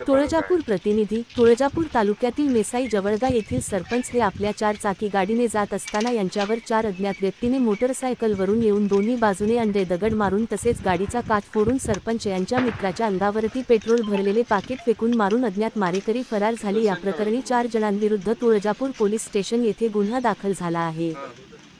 तुळजापूर प्रतिनिधी तुळजापूर तालुक्यातील मेसाई जवळगा येथील सरपंच हे आपल्या 4 चाकी गाडीने जात असताना यांच्यावर 4 अज्ञात व्यक्तीने मोटरसायकलवरून येऊन दोन्ही बाजूने अंडे दगड मारून तसेच गाडीचा काच फोडून सरपंच यांच्या मित्राच्या अंगावरती पेट्रोल भरलेले पाकिट फेकून मारून अज्ञात मारेकरी फरार झाले। या प्रकरणी 4 जणांविरुद्ध तुळजापूर पोलीस स्टेशन येथे गुन्हा दाखल झाला आहे।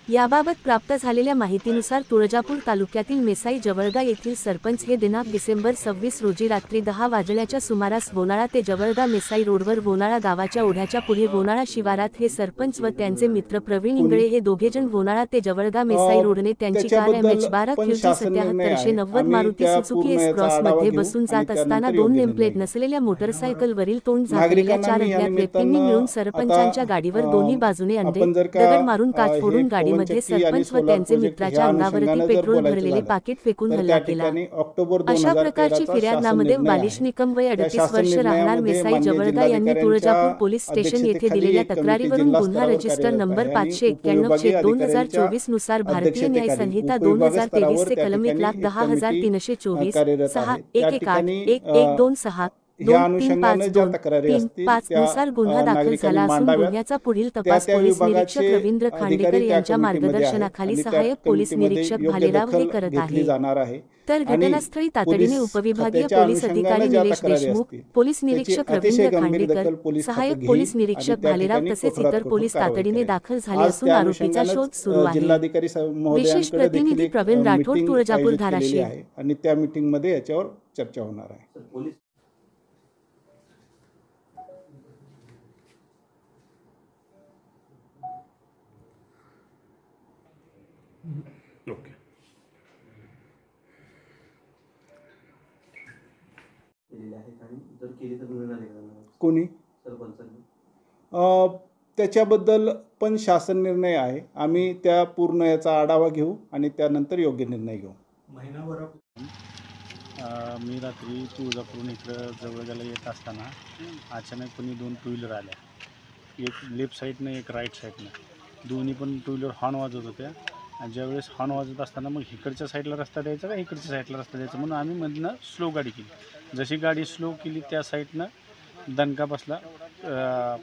याबाबत प्राप्त झालेल्या माहितीनुसार तुळजापूर तालुक्यातील मेसाई जवळगा येथील सरपंच हे दिनांक डिसेंबर 26 रोजी रात्री 10 वाजण्याच्या सुमारास वोनाळा ते जवळगा मेसाई रोडवर वोनाळा गावाच्या ओढ्याच्या पुढे वोनाळा शिवारात हे सरपंच व त्यांचे मित्र प्रवीण इंगळे हे दोघेजण वोनाळा ते जवळगा मेसाई रोडने त्यांची car MH12QG7790 Maruti Suzuki S cross मध्ये बसून जात असताना 2 नेमप्लेट नसलेल्या मोटरसायकलवरील तोंड झाकलेल्या 4 अज्ञात व्यक्तींनी मिळून सरपंचांच्या गाडीवर दोन्ही बाजूने अंडे दगड मारून काच फोडून गाडी मध्ये सरपंच व त्यांचे मित्राच्या अंगावरती पेट्रोल भरलेले पाकिट फेकून हल्ला केला। अशा प्रकारची फिर्याद नामदेव बालिश निकम वय 38 वर्ष राहणार मेसाई जवळगा यांनी तुळजापूर पोलीस स्टेशन येथे दिलेल्या तक्रारीवरून गुन्हा रजिस्टर नंबर 591/2024 नुसार भारतीय न्याय संहिता 2023 चे कलम 1,10,324 6 1126235 नुसार गुन्हा दाखल झाला असून गुन्ह्याचा पुढील तपास पोलीस निरीक्षक रवींद्र खांडेकर यांच्या मार्गदर्शनाखाली सहाय्यक पोलीस निरीक्षक भालेराव हे करत आहे। तर घटनास्थळी तातडीने उपविभागीय पोलीस अधिकारी निलेश देशमुख, पोलीस निरीक्षक रवींद्र खांडेकर, सहाय्यक पोलीस निरीक्षक भालेराव तसेच इतर पोलीस तातडीने दाखल झाले असून आरोपीचा शोध सुरू आहे। विशेष प्रतिनिधी प्रवीण राठोड, तुळजापूर, धाराशिव। आणि त्या मीटिंग मध्ये याच्यावर चर्चा होणार आहे। ओके। कोणी त्याच्याबद्दल पण शासन निर्णय आहे। आम्ही त्या पूर्ण याचा आढावा घेऊ आणि त्यानंतर योग्य निर्णय घेऊ। मी रात्री तुळजापूरून इकडं जवळगाला येत असताना अचानक कोणी 2 टू व्हीलर आल्या, एक लेफ्ट साईडनं एक राईट साईडनं, दोन्ही पण टू व्हीलर हॉर्न वाजवत होत्या। आणि ज्यावेळेस हॉर्न वाजत असताना मग इकडच्या साईडला रस्ता द्यायचा का इकडच्या साईडला रस्ता द्यायचा म्हणून आम्ही मधनं स्लो गाडी केली। जशी गाडी स्लो केली त्या साईडनं दणका बसला,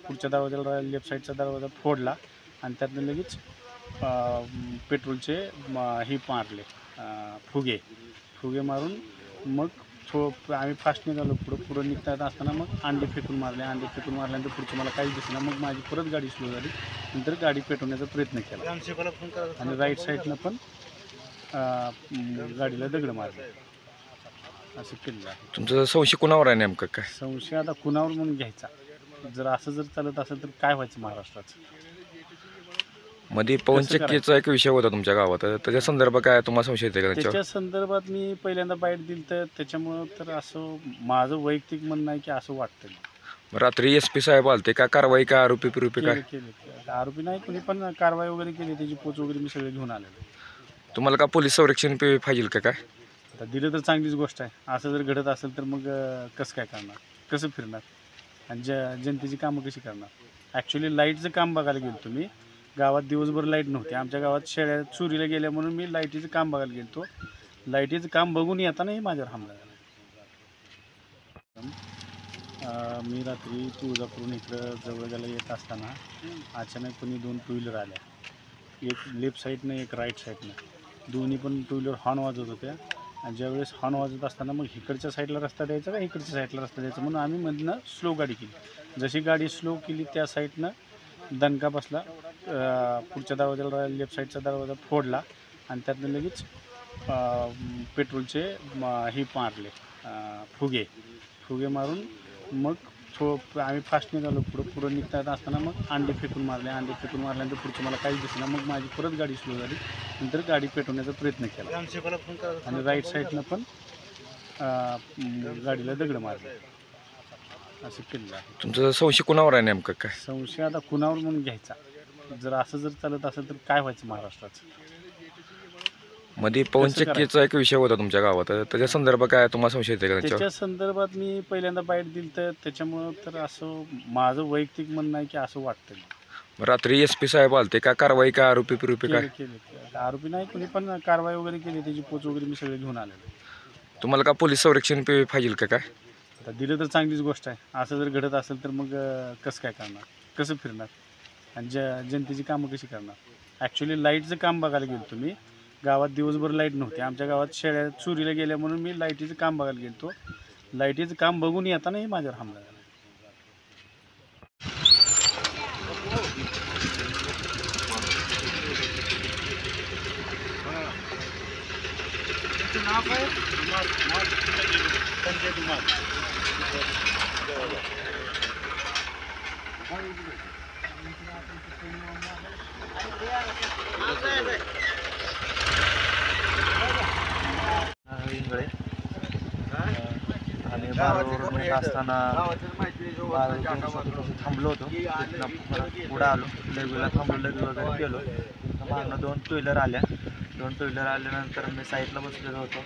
पुढच्या दरवाजाला लेफ्ट साईडचा दरवाजा फोडला आणि त्यातनं लगेच पेट्रोलचे हे मारले, फुगे मारून मग आम्ही फास्ट निघालो। पुढं निघता असताना मग अंडे फेकून मारल्यानंतर पुढचं मला काहीच दिसलं। मग माझी परत गाडी स्लो झाली, नंतर गाडी पेटवण्याचा प्रयत्न केला आणि राईट साईडनं पण गाडीला दगड मारले, असं केलेलं आहे। तुमचा संशय कुणावर आहे नेमकं? काय संशय आता कुणावर म्हणून घ्यायचा? जर चालत असेल तर काय व्हायचं महाराष्ट्राचं? मध्ये पवन चक्कीचा एक विषय होता तुमच्या गावात, त्याच्या संदर्भात काय तुम्हाला संशय येते का? त्याच्या संदर्भात मी पहिल्यांदा बाईट दिली तर त्याच्यामुळं तर असं माझं वैयक्तिक म्हणणं आहे की असं वाटतं। रात्री SP साहेब आलते का? कारवाई का? आरोपी काय केले? आरोपी नाही कोणी, पण कारवाई वगैरे केली, त्याची पोच वगैरे मी सगळे घेऊन आलेलो। तुम्हाला का पोलीस संरक्षण पाहिजे का? काय आता दिलं तर चांगलीच गोष्ट आहे। असं जर घडत असेल तर मग कसं काय करणार, कसं फिरणार आणि जनतेची कामं कशी करणार? ॲक्च्युली लाईटचं काम बघायला गेलो तुम्ही, गावात दिवसभर लाईट नव्हती। आमच्या गावात शेळ्या चोरीला गेल्या म्हणून मी लाईटीचं काम बघायला गेलो। लाईटीचं काम बघून येतानाही माझ्यावर हमला झाला। मी रात्री तुळजापूरून इकडं जवळगाला येत असताना अचानक कोणी 2 टू व्हीलर आल्या, एक लेफ्ट साईडनं एक राईट साईडनं, दोन्ही पण टू व्हीलर हॉर्न वाजवत होत्या। आणि ज्यावेळेस हॉर्न वाजत असताना मग इकडच्या साईडला रस्ता द्यायचा का इकडच्या साईडला रस्ता द्यायचा म्हणून आम्ही मधनं स्लो गाडी केली। जशी गाडी स्लो केली त्या साईडनं दणका बसला, पुढच्या दरवाजाला लेफ्ट साईडचा दरवाजा फोडला आणि त्यातनं लगेच पेट्रोलचे हे मारले, फुगे मारून मग आम्ही फास्ट निघालो। पुढं निघता असताना मग अंडे फेकून मारल्यानंतर पुढचं मला काहीच दिसलं। मग माझी परत गाडी स्लो झाली, नंतर गाडी पेटवण्याचा प्रयत्न केला आणि राईट साईडनं पण गाडीला दगड मारले, असं केलेलं आहे। तुमचा संशय कुणावर आहे नेमकं? काय संशय आता कुणावर म्हणून घ्यायचा? जर चालत असेल तर काय व्हायचं महाराष्ट्राचं? मध्ये पवन चक्कीचा एक विषय होता तुमच्या गावात, त्याच्या संदर्भात काय तुम्हाला संशय येते का? त्याच्या संदर्भात मी पहिल्यांदा बाईट दिली तर त्याच्यामुळं तर असं माझं वैयक्तिक म्हणणं आहे की असं वाटतं। रात्री SP साहेब आलते का? कारवाई का? आरोपी काय केले? आरोपी नाही कोणी, पण कारवाई वगैरे केली, त्याची पोच वगैरे मी सगळे घेऊन आलेलो। तुम्हाला का पोलीस संरक्षण पाहिजे का? काय आता दिलं तर चांगलीच गोष्ट आहे. असं जर घडत असेल तर मग कसं काय करणार, कसं फिरणार आणि जनतेची कामं कशी करणार. ॲक्च्युली लाईटचं काम बघायला गेलो तुम्ही, गावात दिवसभर लाईट नव्हती. आमच्या गावात शेळ्या चोरीला गेल्या म्हणून मी लाईटीचं काम बघायला गेलो. लाईटीचं काम बघून येतानाही माझ्यावर हमला झाला. इंगळे आणि बारावरून येत असताना थांबलो होतो. तिथनं परत पुढं आलो, लगवीला थांबलो, लगवी वगैरे गेलो. मागनं 2 टू व्हीलर आल्या. 2 टू व्हीलर आल्यानंतर मी साईडला बसलेलो होतो.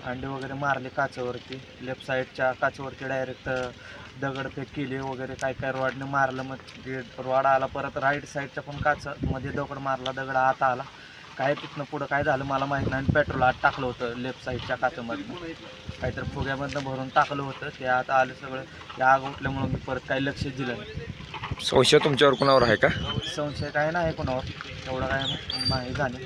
अंडे वगैरे मारले काचेवरती, लेफ्ट साईडच्या काचेवरती डायरेक्ट दगडफेक केली वगैरे, काय काय रॉडने मारलं. मग ते रॉड आला परत राईट साईडच्या पण काचमध्ये दगड मारला, दगड आत आला. काय तिथनं पुढं काय झालं मला माहीत नाही. आणि पेट्रोल आत टाकलं होतं लेफ्ट साईडच्या काचेमधनं, काहीतरी फुग्यामधनं भरून टाकलं होतं. ते आता आलं सगळं. ते आग उठल्यामुळं मी परत काही लक्ष दिलं नाही. संशय तुमच्यावर कोणावर आहे का? संशय काय नाही कोणावर, एवढं काय नाही झालं.